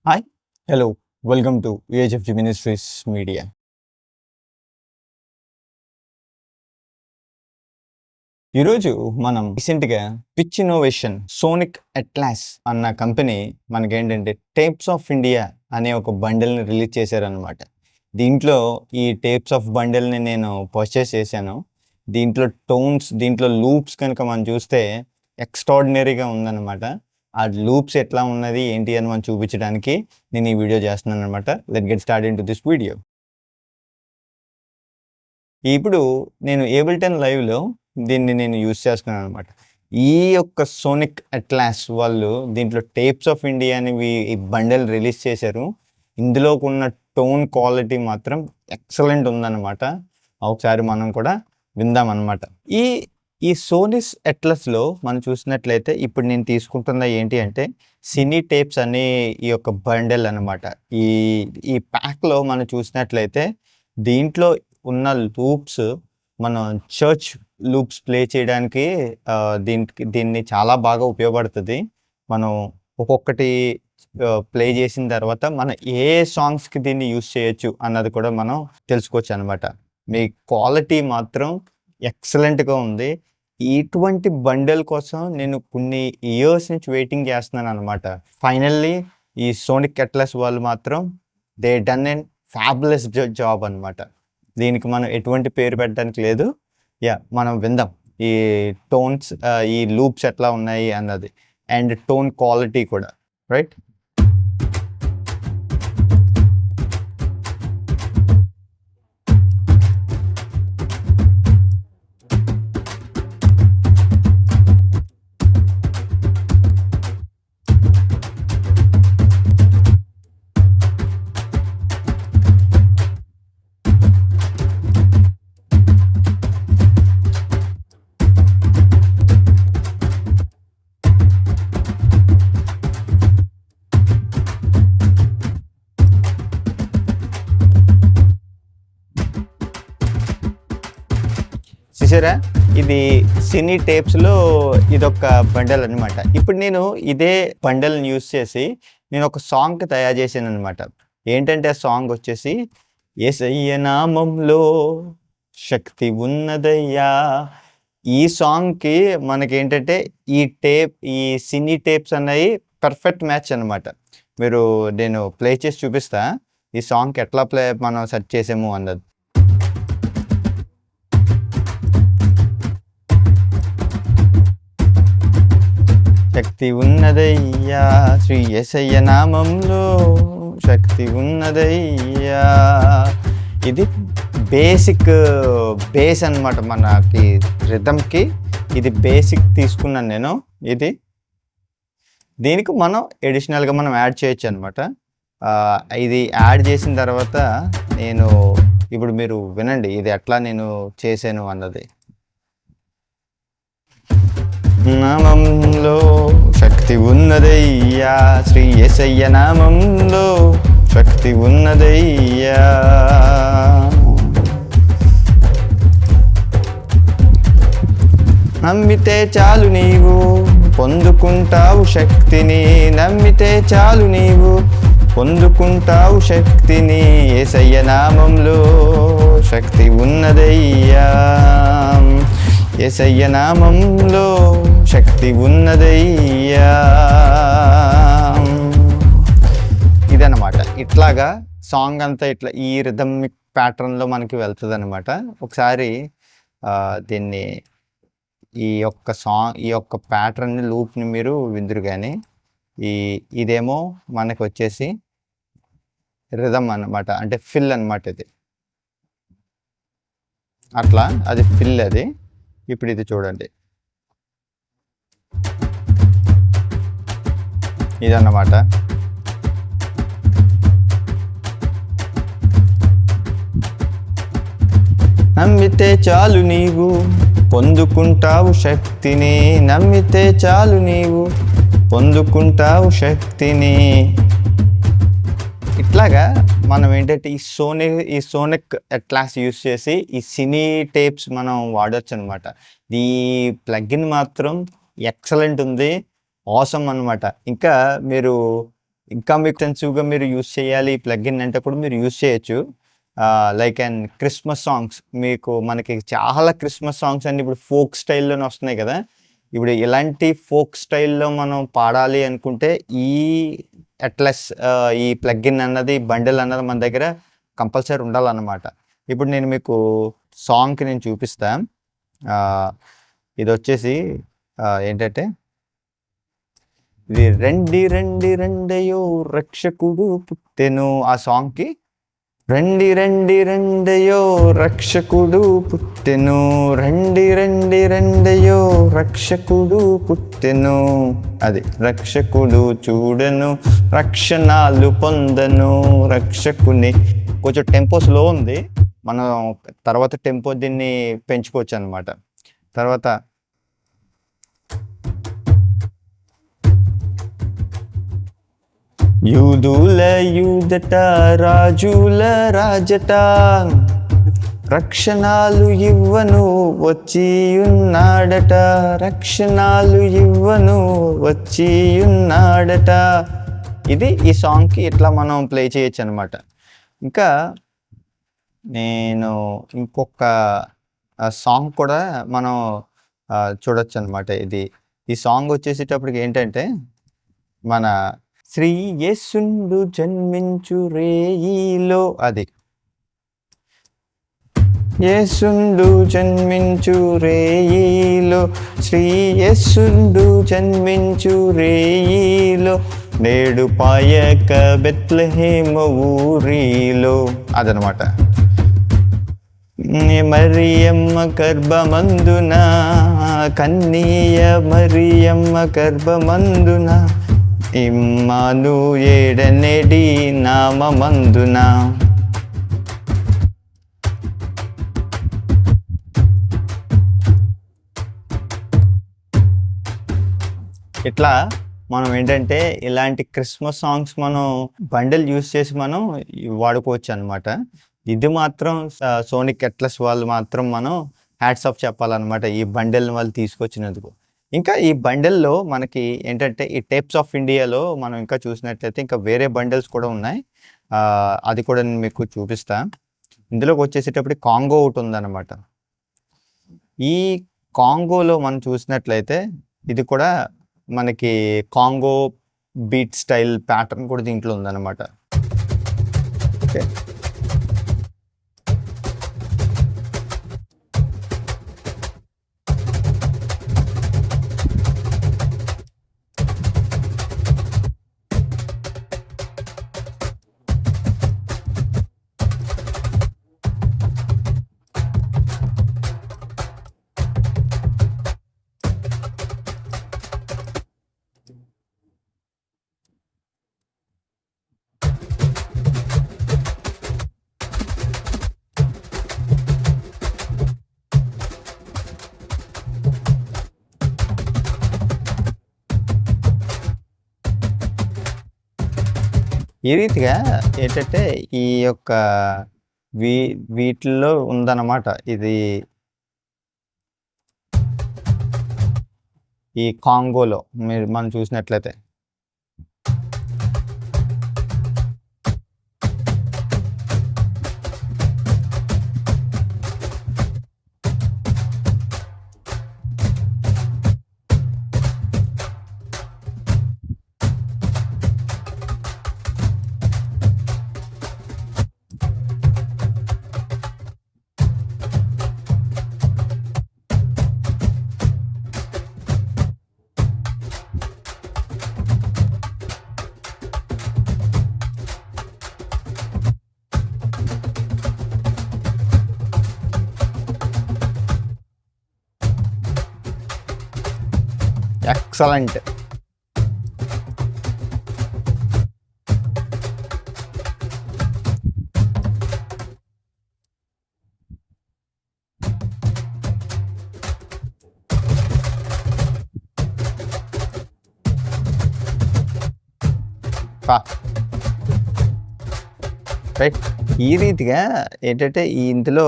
Hi, hello, welcome to VHFG ministries media. ఈరోజు మనం రీసెంట్గా పిచ్ ఇన్నోవేషన్ సోనిక్ అట్లాస్ అన్న కంపెనీ మనకేంటంటే టేప్స్ ఆఫ్ ఇండియా అనే ఒక బండిల్ని రిలీజ్ చేశారనమాట. దీంట్లో ఈ టేప్స్ ఆఫ్ బండిల్ని నేను పర్చేస్ చేశాను. దీంట్లో టోన్స్, దీంట్లో లూప్స్ కనుక మనం చూస్తే ఎక్స్ట్రాడినరీగా ఉందన్నమాట. ఆ లూప్స్ ఎట్లా ఉన్నది ఏంటి అని మనం చూపించడానికి నేను ఈ వీడియో చేస్తున్నాను అనమాట. Let get start in to this video. ఇప్పుడు నేను ఏబుల్టన్ లైవ్లో దీన్ని నేను యూజ్ చేస్తున్నాను అనమాట. ఈ యొక్క సోనిక్ అట్లాస్ వాళ్ళు దీంట్లో టేప్స్ ఆఫ్ ఇండియా అని ఈ బండల్ రిలీజ్ చేశారు. ఇందులో ఉన్న టోన్ క్వాలిటీ మాత్రం ఎక్సలెంట్ ఉందన్నమాట. ఒకసారి మనం కూడా విందాం అనమాట. ఈ సోనిస్ అట్లాస్లో మనం చూసినట్లయితే ఇప్పుడు నేను తీసుకుంటున్న ఏంటి అంటే సినీ టేప్స్ అనే ఈ యొక్క బండల్ అనమాట. ఈ ప్యాక్లో మనం చూసినట్లయితే దీంట్లో ఉన్న లూప్స్ మనం చర్చ్ లూప్స్ ప్లే చేయడానికి దీన్ని చాలా బాగా ఉపయోగపడుతుంది. మనం ఒక్కొక్కటి ప్లే చేసిన తర్వాత మనం ఏ సాంగ్స్కి దీన్ని యూజ్ చేయొచ్చు అన్నది కూడా మనం తెలుసుకోవచ్చు అనమాట. మీ క్వాలిటీ మాత్రం ఎక్సలెంట్గా ఉంది. ఇటువంటి బండల్ కోసం నేను కొన్ని ఇయర్స్ నుంచి వెయిటింగ్ చేస్తున్నాను అనమాట. ఫైనల్లీ ఈ సోనిక్ అట్లాస్ వాళ్ళు మాత్రం they done an fabulous job అనమాట. దీనికి మనం ఎటువంటి పేరు పెట్టడానికి లేదు. మనం విందాం ఈ టోన్స్, ఈ లూప్స్ ఎట్లా ఉన్నాయి అన్నది, అండ్ టోన్ క్వాలిటీ కూడా. రైట్, చూసారా, ఇది సినీ టేప్స్లో ఇదొక బండల్ అనమాట. ఇప్పుడు నేను ఇదే బండల్ని యూజ్ చేసి నేను ఒక సాంగ్ తయారు చేశాను అనమాట. ఏంటంటే ఆ సాంగ్ వచ్చేసి యేసయ్య నామంలో శక్తి ఉన్నదయ్యా. ఈ సాంగ్కి మనకేంటంటే ఈ సినీ టేప్స్ అన్నవి పర్ఫెక్ట్ మ్యాచ్ అనమాట. నేను ప్లే చేసి చూపిస్తా ఈ సాంగ్కి ఎట్లా మనం సెర్చ్ చేసాము అన్నది. శక్తి ఉన్నదయ్యా, శ్రీ యేసయ్య నామంలో శక్తి ఉన్నదయ్యా. ఇది బేస్ అనమాట. మనకి రిథమ్కి ఇది బేసిక్ తీసుకున్నాను నేను. దీనికి మనం ఎడిషనల్గా మనం యాడ్ చేయొచ్చు అనమాట. ఇది యాడ్ చేసిన తర్వాత ఇప్పుడు మీరు వినండి ఇది ఎట్లా నేను చేశాను అన్నది. నామంలో శక్తి ఉన్నదయ్యా, శ్రీ యేసయ్య నామంలో శక్తి ఉన్నదయ్యా. నమ్మితే చాలు నీవు పొందుకుంటావు శక్తిని, నమ్మితే చాలు నీవు పొందుకుంటావు శక్తిని. యేసయ్య నామంలో శక్తి ఉన్నదయ్యా, యేసయ్య నామంలో శక్తి ఉన్నదయ్యా. ఇదన్నమాట. ఇట్లాగా సాంగ్ అంతా ఇట్లా ఈ రిథమిక్ ప్యాటర్న్లో మనకి వెళ్తుంది అనమాట. ఒకసారి దీన్ని ఈ యొక్క ప్యాటర్న్ లూప్ని మీరు విందురు. కానీ ఇదేమో మనకు వచ్చేసి రిథమ్ అన్నమాట, అంటే ఫిల్ అన్నమాట. ఇది అట్లా అది ఫిల్. అది ఇప్పుడు ఇది చూడండి, ఇదన్నమాట. నమ్మితే చాలు నీవు పొందుకుంటావు శక్తిని, నమ్మితే చాలు నీవు పొందుకుంటావు శక్తిని. ఇట్లాగా మనం ఏంటంటే ఈ సోనిక్ అట్లాస్ యూస్ చేసి ఈ సినీ టేప్స్ మనం వాడచ్చు అనమాట. ఈ ప్లగ్ఇన్ మాత్రం ఎక్సలెంట్ ఉంది, ఆసమ్ అనమాట. ఇంకా మీరు ఇంకా మీకు ఎక్స్టెన్సివ్‌గా మీరు యూజ్ చేయాలి ఈ ప్లగిన్ అంటే కూడా మీరు యూజ్ చేయొచ్చు. లైక్ క్రిస్మస్ సాంగ్స్ మనకి చాలా క్రిస్మస్ సాంగ్స్ అన్నీ ఇప్పుడు ఫోక్ స్టైల్‌లోనే వస్తున్నాయి కదా! ఇప్పుడు ఇలాంటి ఫోక్ స్టైల్‌లో మనం పాడాలి అనుకుంటే ఈ ఈ ప్లగిన్ అన్నది బండిల్ అన్నది మన దగ్గర కంపల్సరీ ఉండాలన్నమాట. ఇప్పుడు నేను మీకు సాంగ్‌కి నేను చూపిస్తా. ఇదొచ్చేసి ఏంటంటే ఇది రండి రండి రండయో రక్షకుడు పుట్టెను ఆ సాంగ్‌కి రండి రండి రండయో రక్షకుడు పుట్టెను రండి రండి రండయో రక్షకుడు పుట్టెను అది రక్షకుడు చూడను రక్షణాలు పొందను రక్షకుని కొంచెం టెంపో స్లో ఉంది మనం తర్వాత టెంపో దీన్ని పెంచుకోవచ్చు అనమాట. తర్వాత యూదుల యూదట రాజుల రాజట రక్షణాలు ఇవ్వను వచ్చి ఉన్నాడట రక్షణాలు ఇవ్వను వచ్చి ఉన్నాడట. ఇది ఈ సాంగ్కి ఇట్లా మనం ప్లే చేయొచ్చు అనమాట. ఇంకా నేను ఇంకొక సాంగ్ కూడా మనం చూడొచ్చు అనమాట. ఈ సాంగ్ వచ్చేసేటప్పటికి ఏంటంటే మన శ్రీ యేసుండు జన్మించు రేయిలో అది యేసుండు జన్మించు రేయిలో శ్రీ యేసుండు జన్మించు రేయిలో నేడు పాయక బెత్లెహేము ఊరిలో అదనమాట. మరియమ్మ గర్భమందున కన్నీయ మరియమ్మ గర్భమందున ఇమ్మానుయేలనేడి నామమందున ఇట్లా మనం ఏంటంటే ఇలాంటి క్రిస్మస్ సాంగ్స్ మనం బండిల్ యూస్ చేసి మనం వాడుకోవచ్చు అనమాట. ఇది మాత్రం సోనిక్ అట్లస్ వాళ్ళు మాత్రం మనం హ్యాట్స్ ఆఫ్ చెప్పాలన్నమాట ఈ బండిల్ని వాళ్ళు తీసుకొచ్చినందుకు. ఇంకా ఈ బండిల్లో మనకి ఏంటంటే ఈ టేప్స్ ఆఫ్ ఇండియాలో మనం ఇంకా చూసినట్లయితే ఇంకా వేరే బండిల్స్ కూడా ఉన్నాయి. అది కూడా నేను మీకు చూపిస్తా. ఇందులోకి వచ్చేసేటప్పుడు కాంగో ఒకటి ఉందన్నమాట. ఈ కాంగోలో మనం చూసినట్లయితే ఇది కూడా మనకి కాంగో బీట్ స్టైల్ ప్యాటర్న్ కూడా దీంట్లో ఉందన్నమాట. ఓకే, ఈ రీతిగా ఏంటంటే ఈ యొక్క వీటిల్లో ఉందన్నమాట. ఇది ఈ కాంగోలో మనం చూసినట్లయితే ఎక్సలెంట్. రైట్, ఈ రీతిగా ఏంటంటే ఇందులో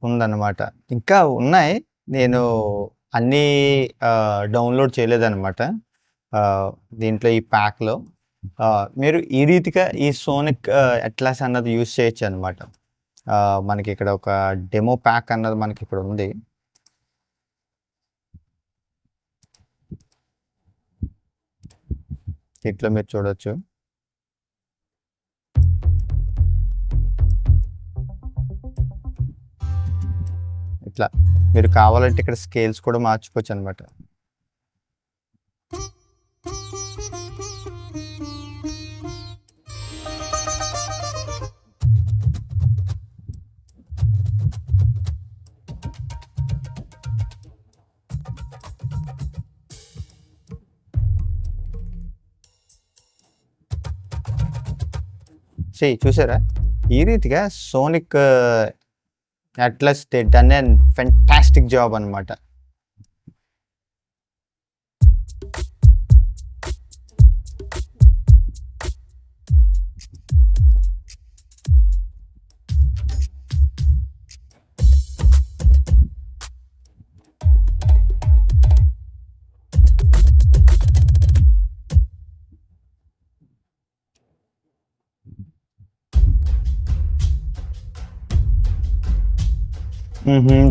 ఉందన్నమాట. ఇంకా ఉన్నాయి, నేను అన్నీ డౌన్లోడ్ చేయలేదన్నమాట దీంట్లో ఈ ప్యాక్లో. మీరు ఈ రీతిగా ఈ సోనిక్ అట్లాస్ అన్నది యూజ్ చేయొచ్చు అనమాట. మనకి ఇక్కడ ఒక డెమో ప్యాక్ అన్నది మనకి ఇక్కడ ఉంది. ఇట్లా మీరు చూడొచ్చు. ఇట్లా మీరు కావాలంటే ఇక్కడ స్కేల్స్ కూడా మార్చుకోవచ్చు అనమాట. చూసారా? ఈ రీతిగా Sonic Atlas they done an fantastic job అనమాట.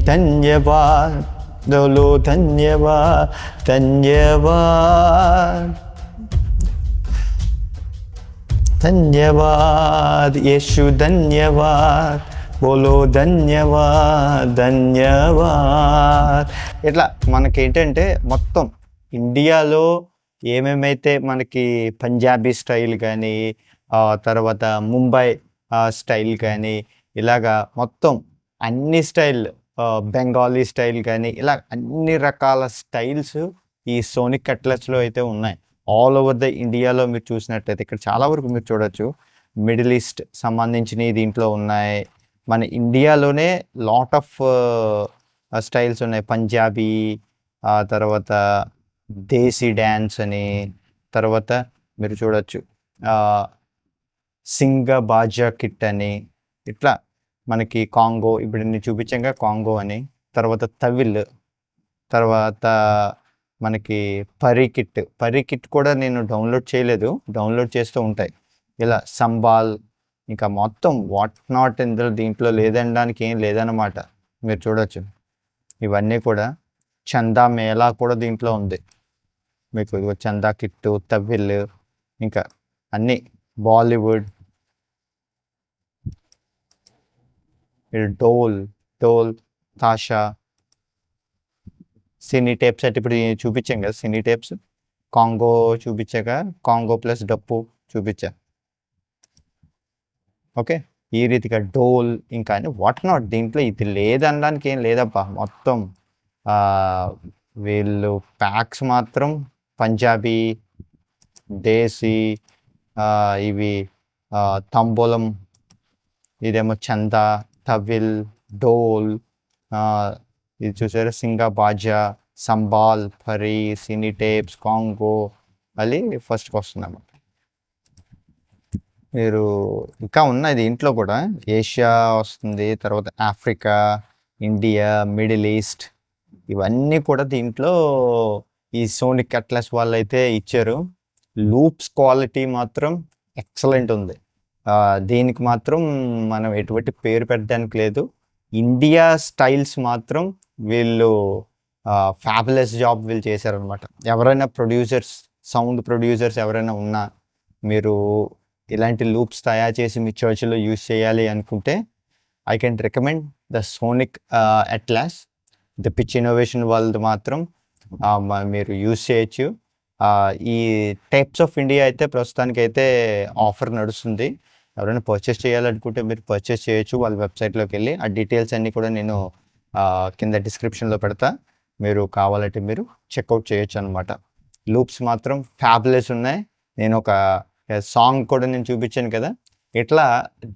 ధన్యవాద్ దోలో ధన్యవాద్ ధన్యవాద్ ధన్యవాద్ యేసు ధన్యవాద్ బోలో ధన్యవాద్ ధన్యవాద్. ఇట్లా మనకేంటంటే మొత్తం ఇండియాలో ఏమేమైతే మనకి పంజాబీ స్టైల్ కానీ తర్వాత ముంబై స్టైల్ కానీ ఇలాగా మొత్తం అన్ని స్టైల్ బెంగాలీ స్టైల్ కానీ ఇలా అన్ని రకాల స్టైల్స్ ఈ సోనిక్ అట్లస్లో అయితే ఉన్నాయి. ఆల్ ఓవర్ ద ఇండియాలో మీరు చూసినట్టయితే ఇక్కడ చాలా వరకు మీరు చూడొచ్చు మిడిల్ ఈస్ట్ సంబంధించినవి దీంట్లో ఉన్నాయి. మన ఇండియాలోనే లాట్ ఆఫ్ స్టైల్స్ ఉన్నాయి. పంజాబీ, తర్వాత దేశీ డ్యాన్స్ అని, తర్వాత మీరు చూడొచ్చు సింగ బాజా కిట్ అని, ఇట్లా మనకి కాంగో ఇప్పుడు నేను చూపించాక కాంగో అని, తర్వాత తవిల్, తర్వాత మనకి పరీ కిట్ కూడా నేను డౌన్లోడ్ చేయలేదు, డౌన్లోడ్ చేస్తూ ఉంటాయి. ఇలా సంబాల్, ఇంకా మొత్తం వాట్ నాట్ ఇందులో దీంట్లో లేదనడానికి ఏం లేదన్నమాట. మీరు చూడొచ్చు ఇవన్నీ కూడా. చందా మేళా కూడా దీంట్లో ఉంది మీకు. చందా కిట్టు, తవిల్, ఇంకా అన్నీ బాలీవుడ్, డోల్ తాషా, సినీ టేప్స్ అంటే ఇప్పుడు చూపించాం కదా సినీ టేప్స్. కాంగో చూపించాక కాంగో ప్లస్ డప్పు చూపించా. ఓకే, ఈ రీతిగా డోల్ ఇంకా అని వాట్ నాట్ దీంట్లో ఇది లేదనడానికి ఏం లేదబ్బా. మొత్తం వీళ్ళు ప్యాక్స్ మాత్రం పంజాబీ, దేశీ, ఇవి తంబోలం, ఇదేమో చందా, తవిల్, డోల్, ఇది చూసారా సింగా బాజా, సంబాల్, పరీ, సినీ టేప్స్, కాంగో అది ఫస్ట్కి వస్తుంది అన్నమాట. మీరు ఇంకా ఉన్నాయి దీంట్లో కూడా. ఏషియా వస్తుంది, తర్వాత ఆఫ్రికా, ఇండియా, మిడిల్ ఈస్ట్, ఇవన్నీ కూడా దీంట్లో ఈ సోనిక్ అట్లస్ వాళ్ళు అయితే ఇచ్చారు. లూప్స్ క్వాలిటీ మాత్రం ఎక్సలెంట్ ఉంది. దీనికి మాత్రం మనం ఎటువంటి పేరు పెట్టడానికి లేదు. ఇండియా స్టైల్స్ మాత్రం వీళ్ళు ఫ్యాబులస్ జాబ్ వీళ్ళు చేశారనమాట. ఎవరైనా ప్రొడ్యూసర్స్, సౌండ్ ప్రొడ్యూసర్స్ ఎవరైనా ఉన్నా, మీరు ఇలాంటి లూప్స్ తయారు చేసి మీ చర్చ్లో యూజ్ చేయాలి అనుకుంటే I can recommend the sonic atlas. The pitch innovation వాళ్ళది మాత్రం మీరు యూజ్ చేయొచ్చు. ఈ టైప్స్ ఆఫ్ ఇండియా అయితే ప్రస్తుతానికి అయితే ఆఫర్ నడుస్తుంది. ఎవరైనా పర్చేస్ చేయాలనుకుంటే మీరు పర్చేస్ చేయొచ్చు వాళ్ళ వెబ్సైట్లోకి వెళ్ళి. ఆ డీటెయిల్స్ అన్నీ కూడా నేను కింద డిస్క్రిప్షన్లో పెడతా, మీరు కావాలంటే మీరు చెక్అవుట్ చేయొచ్చు అనమాట. లూప్స్ మాత్రం ఫ్యాబులస్ ఉన్నాయి. నేను ఒక సాంగ్ కూడా నేను చూపించాను కదా, ఇట్లా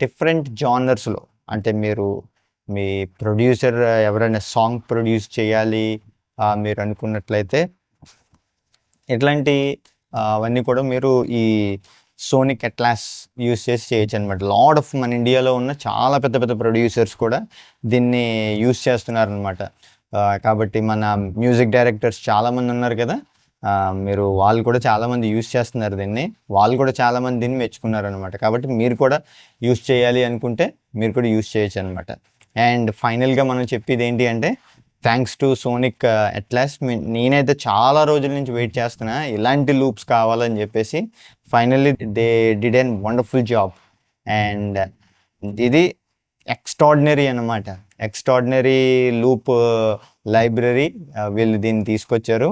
డిఫరెంట్ జానర్స్లో, అంటే మీరు మీ ప్రొడ్యూసర్ ఎవరైనా సాంగ్ ప్రొడ్యూస్ చేయాలి మీరు అనుకున్నట్లయితే ఇట్లాంటి అవన్నీ కూడా మీరు ఈ సోనిక్ అట్లాస్ యూస్ చేసి చేయొచ్చు అనమాట. లాట్ ఆఫ్ మన ఇండియాలో ఉన్న చాలా పెద్ద పెద్ద ప్రొడ్యూసర్స్ కూడా దీన్ని యూస్ చేస్తున్నారనమాట. కాబట్టి మన మ్యూజిక్ డైరెక్టర్స్ చాలామంది ఉన్నారు కదా, మీరు వాళ్ళు కూడా చాలామంది యూస్ చేస్తున్నారు దీన్ని. వాళ్ళు కూడా చాలామంది దీన్ని మెచ్చుకున్నారనమాట. కాబట్టి మీరు కూడా యూస్ చేయాలి అనుకుంటే మీరు కూడా యూస్ చేయొచ్చనమాట. అండ్ ఫైనల్‌గా మనం చెప్పేది ఏంటి అంటే థ్యాంక్స్ టు సోనిక్ అట్లాస్ నేనైతే చాలా రోజుల నుంచి వెయిట్ చేస్తున్నా ఇలాంటి లూప్స్ కావాలని చెప్పేసి. Finally they did an wonderful job. And ఇది ఎక్స్ట్రార్డినరీ అనమాట. ఎక్స్ట్రార్డినరీ లూప్ లైబ్రరీ వీళ్ళు దీన్ని తీసుకొచ్చారు.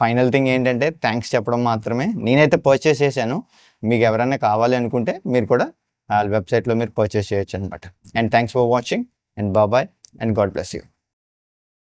ఫైనల్ థింగ్ ఏంటంటే థ్యాంక్స్ చెప్పడం మాత్రమే. నేనైతే పర్చేస్ చేశాను. మీకు ఎవరైనా కావాలి అనుకుంటే మీరు కూడా వెబ్సైట్లో మీరు పర్చేస్ చేయొచ్చు అనమాట. And thanks for watching and bye and God bless you.